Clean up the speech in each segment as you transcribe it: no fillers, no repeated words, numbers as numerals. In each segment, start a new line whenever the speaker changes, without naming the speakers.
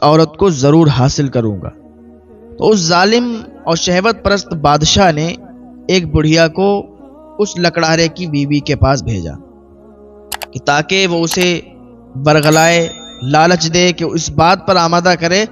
عورت کو ضرور حاصل کروں گا۔ تو اس ظالم اور شہوت پرست بادشاہ نے ایک بڑھیا کو اس لکڑہارے کی بیوی کے پاس بھیجا کہ تاکہ وہ اسے برگلائے، لالچ دے کہ اس بات پر آمادہ کرے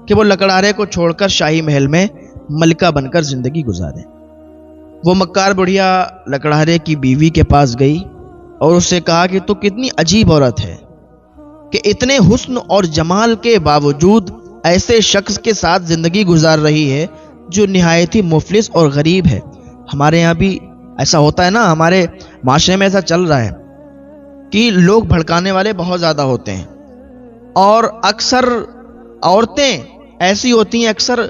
کہ وہ لکڑہارے کو چھوڑ کر شاہی محل میں ملکہ بن کر زندگی گزارے۔ وہ مکار بڑھیا لکڑہارے کی بیوی کے پاس گئی اور اس سے کہا کہ تو کتنی عجیب عورت ہے کہ اتنے حسن اور جمال کے باوجود ایسے شخص کے ساتھ زندگی گزار رہی ہے جو نہایت ہی مفلس اور غریب ہے۔ ہمارے یہاں بھی ایسا ہوتا ہے نا، ہمارے معاشرے میں ایسا چل رہا ہے کہ لوگ بھڑکانے والے بہت زیادہ ہوتے ہیں، اور اکثر عورتیں ایسی ہوتی ہیں، اکثر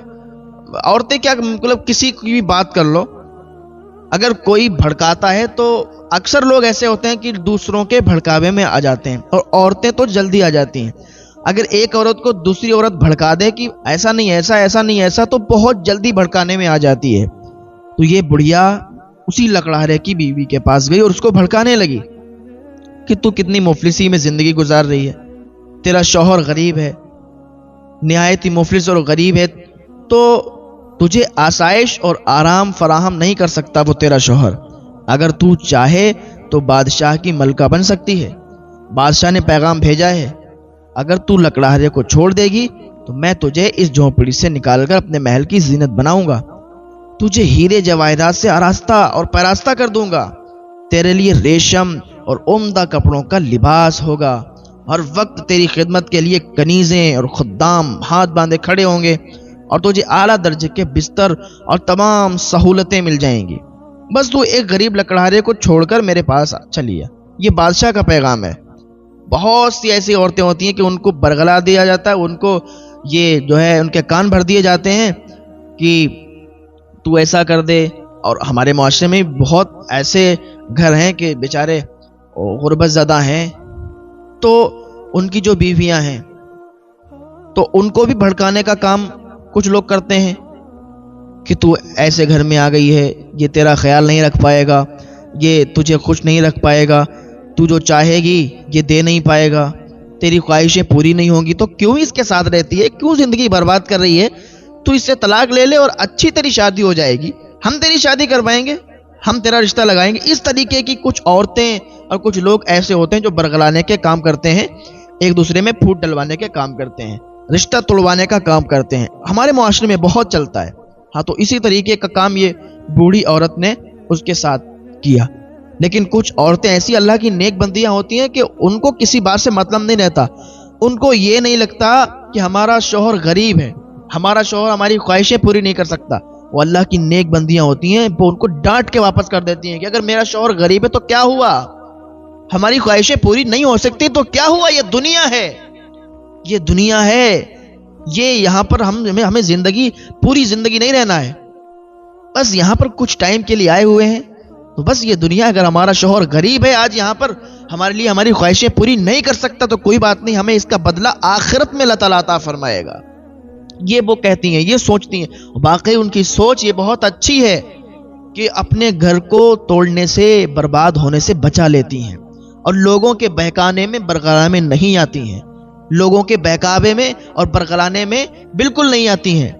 عورتیں کیا مطلب کسی کی بھی بات کر لو، اگر کوئی بھڑکاتا ہے تو اکثر لوگ ایسے ہوتے ہیں کہ دوسروں کے بھڑکاوے میں آ جاتے ہیں، اور عورتیں تو جلدی آ جاتی ہیں۔ اگر ایک عورت کو دوسری عورت بھڑکا دے کہ ایسا نہیں ایسا، ایسا نہیں ایسا، تو بہت جلدی بھڑکانے میں آ جاتی ہے۔ تو یہ بڑھیا اسی لکڑہارے کی بیوی کے پاس گئی اور اس کو بھڑکانے لگی کہ تو کتنی مفلسی میں زندگی گزار رہی ہے، تیرا شوہر غریب ہے، نہایت ہی مفلس اور غریب ہے، تو تجھے آسائش اور آرام فراہم نہیں کر سکتا وہ تیرا شوہر۔ اگر تو چاہے تو بادشاہ کی ملکہ بن سکتی ہے، بادشاہ نے پیغام بھیجا ہے، اگر تو لکڑہارے کو چھوڑ دے گی تو میں تجھے اس جھونپڑی سے نکال کر اپنے محل کی زینت بناؤں گا، تجھے ہیرے جواہرات سے آراستہ اور پیراستہ کر دوں گا، تیرے لیے ریشم اور عمدہ کپڑوں کا لباس ہوگا، ہر وقت تیری خدمت کے لیے کنیزیں اور خدام ہاتھ باندھے کھڑے ہوں گے، اور تجھے اعلیٰ درجے کے بستر اور تمام سہولتیں مل جائیں گی، بس تو ایک غریب لکڑہارے کو چھوڑ کر میرے پاس چلی آ۔ یہ بادشاہ کا پیغام ہے۔ بہت سی ایسی عورتیں ہوتی ہیں کہ ان کو برگلا دیا جاتا ہے، ان کو یہ جو ہے ان کے کان بھر دیے جاتے ہیں کہ تو ایسا کر دے۔ اور ہمارے معاشرے میں بہت ایسے گھر ہیں کہ بیچارے غربت زدہ ہیں، تو ان کی جو بیویاں ہیں تو ان کو بھی بھڑکانے کا کام کچھ لوگ کرتے ہیں کہ تو ایسے گھر میں آ گئی ہے، یہ تیرا خیال نہیں رکھ پائے گا، یہ تجھے خوش نہیں رکھ پائے گا، تو جو چاہے گی یہ دے نہیں پائے گا، تیری خواہشیں پوری نہیں ہوں گی، تو کیوں اس کے ساتھ رہتی ہے، کیوں زندگی برباد کر رہی ہے، تو اس سے طلاق لے لے اور اچھی تیری شادی ہو جائے گی، ہم تیری شادی کروائیں گے، ہم تیرا رشتہ لگائیں گے۔ اس طریقے کی کچھ عورتیں اور کچھ لوگ ایسے ہوتے ہیں جو برگلانے کے کام کرتے ہیں، ایک دوسرے میں پھوٹ ڈلوانے کے کام کرتے ہیں، رشتہ توڑوانے کا کام کرتے ہیں، ہمارے معاشرے میں بہت چلتا ہے۔ ہاں، تو اسی طریقے کا کام یہ بوڑھی عورت نے اس کے ساتھ کیا۔ لیکن کچھ عورتیں ایسی اللہ کی نیک بندیاں ہوتی ہیں کہ ان کو کسی بات سے مطلب نہیں رہتا، ان کو یہ نہیں لگتا کہ ہمارا شوہر غریب ہے، ہمارا شوہر ہماری خواہشیں پوری نہیں کر سکتا۔ وہ اللہ کی نیک بندیاں ہوتی ہیں، وہ ان کو ڈانٹ کے واپس کر دیتی ہیں کہ اگر میرا شوہر غریب ہے تو کیا ہوا، ہماری خواہشیں پوری نہیں ہو سکتی تو کیا ہوا، یہ دنیا ہے، یہ دنیا ہے، یہ یہاں پر ہمیں زندگی پوری زندگی نہیں رہنا ہے، بس یہاں پر کچھ ٹائم کے لیے آئے ہوئے ہیں، تو بس یہ دنیا، اگر ہمارا شوہر غریب ہے آج یہاں پر ہمارے لیے ہماری خواہشیں پوری نہیں کر سکتا تو کوئی بات نہیں، ہمیں اس کا بدلہ آخرت میں اللہ تعالیٰ عطا فرمائے گا۔ یہ وہ کہتی ہیں، یہ سوچتی ہیں، واقعی ان کی سوچ یہ بہت اچھی ہے کہ اپنے گھر کو توڑنے سے، برباد ہونے سے بچا لیتی ہیں، اور لوگوں کے بہکانے میں برگلانے میں نہیں آتی ہیں، لوگوں کے بہکاوے میں اور برگلانے میں بالکل نہیں آتی ہیں۔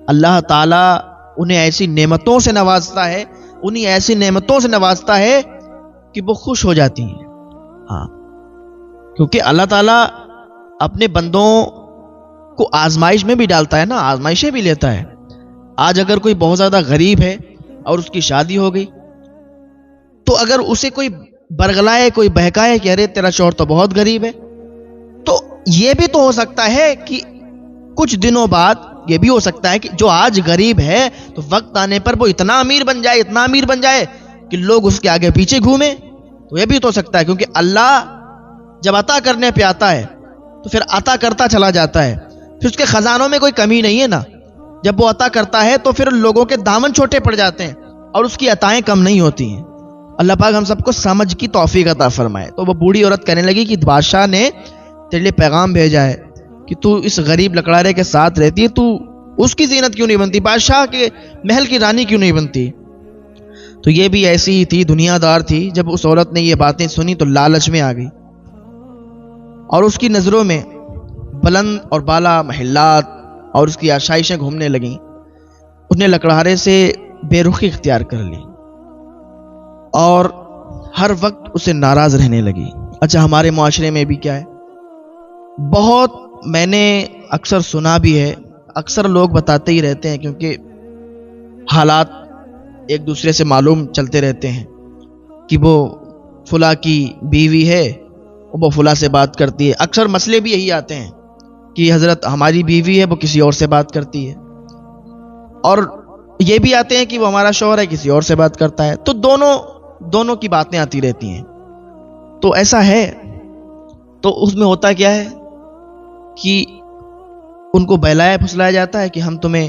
اللہ تعالیٰ انہیں ایسی نعمتوں سے نوازتا ہے، انہیں ایسی نعمتوں سے نوازتا ہے کہ وہ خوش ہو جاتی ہیں۔ ہاں، کیونکہ اللہ تعالیٰ اپنے بندوں کو آزمائش میں بھی ڈالتا ہے نا، آزمائشیں بھی لیتا ہے۔ آج اگر کوئی بہت زیادہ غریب ہے اور اس کی شادی ہو گئی، تو اگر اسے کوئی برگلائے، کوئی بہکائے کہ ارے تیرا شوہر تو بہت غریب ہے، تو یہ بھی تو ہو سکتا ہے کہ کچھ دنوں بعد یہ بھی ہو سکتا ہے کہ جو آج غریب ہے تو وقت آنے پر وہ اتنا امیر بن جائے، اتنا امیر بن جائے کہ لوگ اس کے آگے پیچھے گھومیں، تو یہ بھی تو ہو سکتا ہے، کیونکہ اللہ جب عطا کرنے پہ آتا ہے تو پھر عطا کرتا چلا جاتا ہے، پھر اس کے خزانوں میں کوئی کمی نہیں ہے نا، جب وہ عطا کرتا ہے تو پھر لوگوں کے دامن چھوٹے پڑ جاتے ہیں اور اس کی عطائیں کم نہیں ہوتی ہیں۔ اللہ پاک ہم سب کو سمجھ کی توفیق عطا فرمائے۔ تو وہ بوڑھی عورت کہنے لگی کہ بادشاہ نے تیرے لیے پیغام بھیجا ہے کہ تو اس غریب لکڑہارے کے ساتھ رہتی ہے، تو اس کی زینت کیوں نہیں بنتی، بادشاہ کے محل کی رانی کیوں نہیں بنتی؟ تو یہ بھی ایسی ہی تھی، دنیا دار تھی۔ جب اس عورت نے یہ باتیں سنی تو لالچ میں آ گئی، اور اس کی نظروں میں بلند اور بالا محلات اور اس کی آشائشیں گھومنے لگیں، اس نے لکڑہارے سے بے رخی اختیار کر لی اور ہر وقت اسے ناراض رہنے لگی۔ اچھا، ہمارے معاشرے میں بھی کیا ہے، بہت میں نے اکثر سنا بھی ہے، اکثر لوگ بتاتے ہی رہتے ہیں، کیونکہ حالات ایک دوسرے سے معلوم چلتے رہتے ہیں کہ وہ فلاں کی بیوی ہے، وہ فلاں سے بات کرتی ہے۔ اکثر مسئلے بھی یہی آتے ہیں کہ حضرت ہماری بیوی ہے، وہ کسی اور سے بات کرتی ہے، اور یہ بھی آتے ہیں کہ وہ ہمارا شوہر ہے، کسی اور سے بات کرتا ہے۔ تو دونوں کی باتیں آتی رہتی ہیں۔ تو ایسا ہے، تو اس میں ہوتا کیا ہے کہ ان کو بہلایا پھسلایا جاتا ہے کہ ہم تمہیں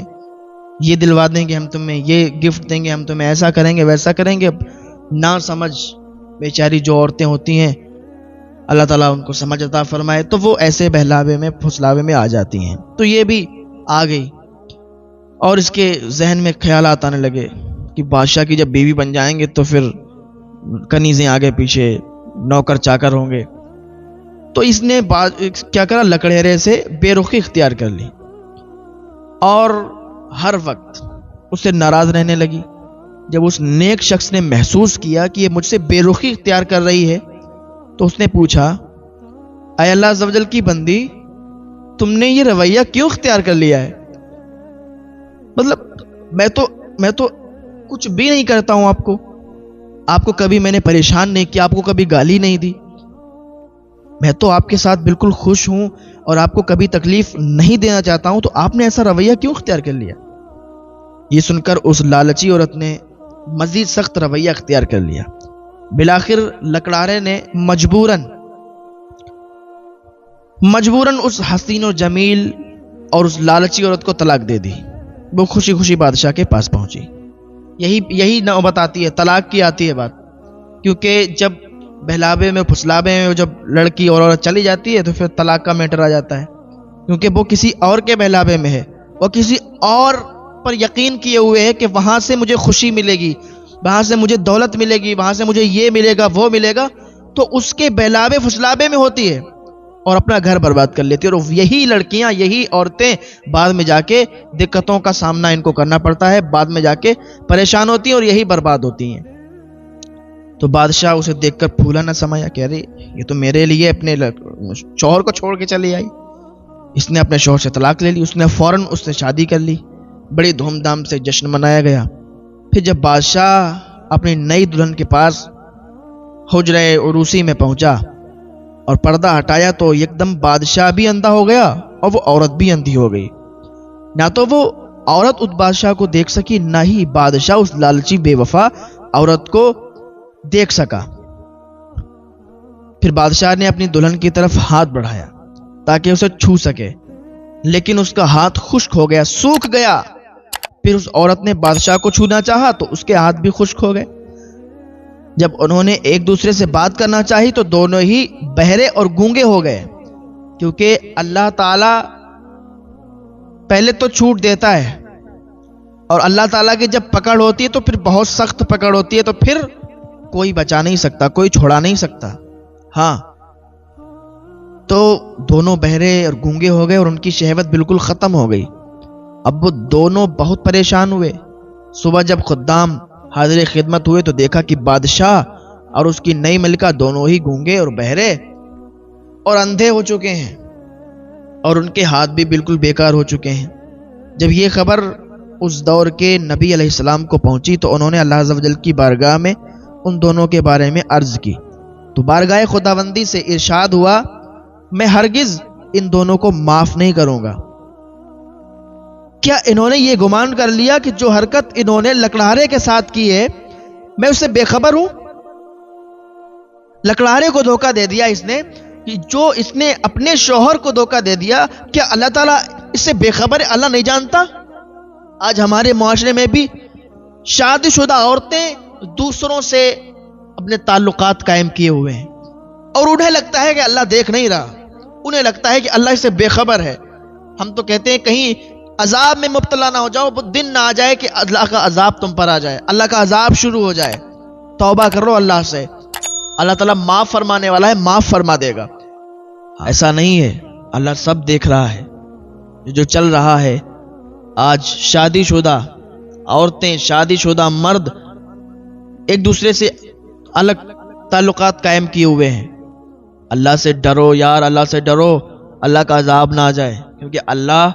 یہ دلوا دیں گے، ہم تمہیں یہ گفٹ دیں گے، ہم تمہیں ایسا کریں گے، ویسا کریں گے۔ نہ سمجھ بیچاری جو عورتیں ہوتی ہیں، اللہ تعالیٰ ان کو سمجھ عطا فرمائے، تو وہ ایسے بہلاوے میں پھسلاوے میں آ جاتی ہیں۔ تو یہ بھی آ گئی اور اس کے ذہن میں خیالات آنے لگے کہ بادشاہ کی جب بیوی بن جائیں گے تو پھر کنیزیں آگے پیچھے، نوکر چاکر ہوں گے۔ تو اس نے کیا کرا، لکڑہرے سے بے رخی اختیار کر لی اور ہر وقت اس سے ناراض رہنے لگی۔ جب اس نیک شخص نے محسوس کیا کہ یہ مجھ سے بے رخی اختیار کر رہی ہے، تو اس نے پوچھا، اے اللہ عز و جل کی بندی، تم نے یہ رویہ کیوں اختیار کر لیا ہے؟ مطلب میں تو کچھ بھی نہیں کرتا ہوں، آپ کو کبھی میں نے پریشان نہیں کیا، آپ کو کبھی گالی نہیں دی، میں تو آپ کے ساتھ بالکل خوش ہوں اور آپ کو کبھی تکلیف نہیں دینا چاہتا ہوں، تو آپ نے ایسا رویہ کیوں اختیار کر لیا؟ یہ سن کر اس لالچی عورت نے مزید سخت رویہ اختیار کر لیا۔ بالآخر لکڑہارے نے مجبوراً اس حسین و جمیل اور اس لالچی عورت کو طلاق دے دی۔ وہ خوشی خوشی بادشاہ کے پاس پہنچی۔ یہی نوبت آتی ہے، طلاق کی آتی ہے بات، کیونکہ جب بہلاوے میں پھسلاوے میں جب لڑکی اور عورت چلی جاتی ہے تو پھر طلاق کا میٹر آ جاتا ہے، کیونکہ وہ کسی اور کے بہلاوے میں ہے، وہ کسی اور پر یقین کیے ہوئے ہے کہ وہاں سے مجھے خوشی ملے گی، وہاں سے مجھے دولت ملے گی، وہاں سے مجھے یہ ملے گا، وہ ملے گا، تو اس کے بہلاوے پھسلاوے میں ہوتی ہے اور اپنا گھر برباد کر لیتی ہے۔ اور یہی لڑکیاں، یہی عورتیں بعد میں جا کے دقتوں کا سامنا ان کو کرنا پڑتا ہے، بعد میں جا کے پریشان ہوتی ہیں اور یہی برباد ہوتی ہیں۔ تو بادشاہ اسے دیکھ کر پھولا نہ سمایا کہ ارے یہ تو میرے لیے اپنے شوہر کو چھوڑ کے چلی آئی، اس نے اپنے شوہر سے طلاق لے لی۔ اس نے فوراً اس سے شادی کر لی، بڑی دھوم دھام سے جشن منایا گیا۔ پھر جب بادشاہ اپنی نئی دلہن کے پاس حجرہ عروسی میں پہنچا اور پردہ ہٹایا تو یک دم بادشاہ بھی اندھا ہو گیا اور وہ عورت بھی اندھی ہو گئی۔ نہ تو وہ عورت اس بادشاہ کو دیکھ سکی، نہ ہی بادشاہ اس لالچی بے وفا عورت کو دیکھ سکا۔ پھر بادشاہ نے اپنی دلہن کی طرف ہاتھ بڑھایا تاکہ اسے چھو سکے، لیکن اس کا ہاتھ خشک ہو گیا، سوکھ گیا۔ پھر اس عورت نے بادشاہ کو چھونا چاہا تو اس کے ہاتھ بھی خشک ہو گئے۔ جب انہوں نے ایک دوسرے سے بات کرنا چاہی تو دونوں ہی بہرے اور گونگے ہو گئے، کیونکہ اللہ تعالی پہلے تو چھوٹ دیتا ہے اور اللہ تعالیٰ کی جب پکڑ ہوتی ہے تو پھر بہت سخت پکڑ ہوتی ہے، تو پھر کوئی بچا نہیں سکتا، کوئی چھوڑا نہیں سکتا۔ ہاں، تو دونوں بہرے اور گونگے ہو گئے اور ان کی شہوت بالکل ختم ہو گئی۔ اب وہ دونوں بہت پریشان ہوئے۔ صبح جب خدام حاضر خدمت ہوئے تو دیکھا کہ بادشاہ اور اس کی نئی ملکہ دونوں ہی گونگے اور بہرے اور اندھے ہو چکے ہیں اور ان کے ہاتھ بھی بالکل بیکار ہو چکے ہیں۔ جب یہ خبر اس دور کے نبی علیہ السلام کو پہنچی تو انہوں نے اللہ عز و جل کی بارگاہ میں ان دونوں کے بارے میں عرض کی، تو بارگاہ خداوندی سے ارشاد ہوا، میں ہرگز ان دونوں کو معاف نہیں کروں گا۔ کیا انہوں نے یہ گمان کر لیا کہ جو حرکت انہوں نے لکڑہارے کے ساتھ کی ہے میں اس سے بے خبر ہوں؟ لکڑہارے کو دھوکہ دے دیا اس نے، کہ جو اس نے اپنے شوہر کو دھوکہ دے دیا، کیا اللہ تعالیٰ اس سے بے خبر ہے؟ اللہ نہیں جانتا؟ آج ہمارے معاشرے میں بھی شادی شدہ عورتیں دوسروں سے اپنے تعلقات قائم کیے ہوئے ہیں اور انہیں لگتا ہے کہ اللہ دیکھ نہیں رہا، انہیں لگتا ہے کہ اللہ اس سے بے خبر ہے۔ ہم تو کہتے ہیں کہیں عذاب میں مبتلا نہ ہو جاؤ، وہ دن نہ آ جائے کہ اللہ کا عذاب تم پر آ جائے، اللہ کا عذاب شروع ہو جائے۔ توبہ کرو اللہ سے، اللہ تعالیٰ معاف فرمانے والا ہے، معاف فرما دے گا۔ ایسا نہیں ہے، اللہ سب دیکھ رہا ہے جو چل رہا ہے۔ آج شادی شدہ عورتیں، شادی شدہ مرد ایک دوسرے سے الگ تعلقات قائم کیے ہوئے ہیں۔ اللہ سے ڈرو یار، اللہ سے ڈرو، اللہ کا عذاب نہ آ جائے، کیونکہ اللہ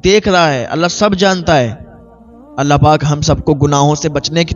دیکھ رہا ہے، اللہ سب جانتا ہے۔ اللہ پاک ہم سب کو گناہوں سے بچنے کی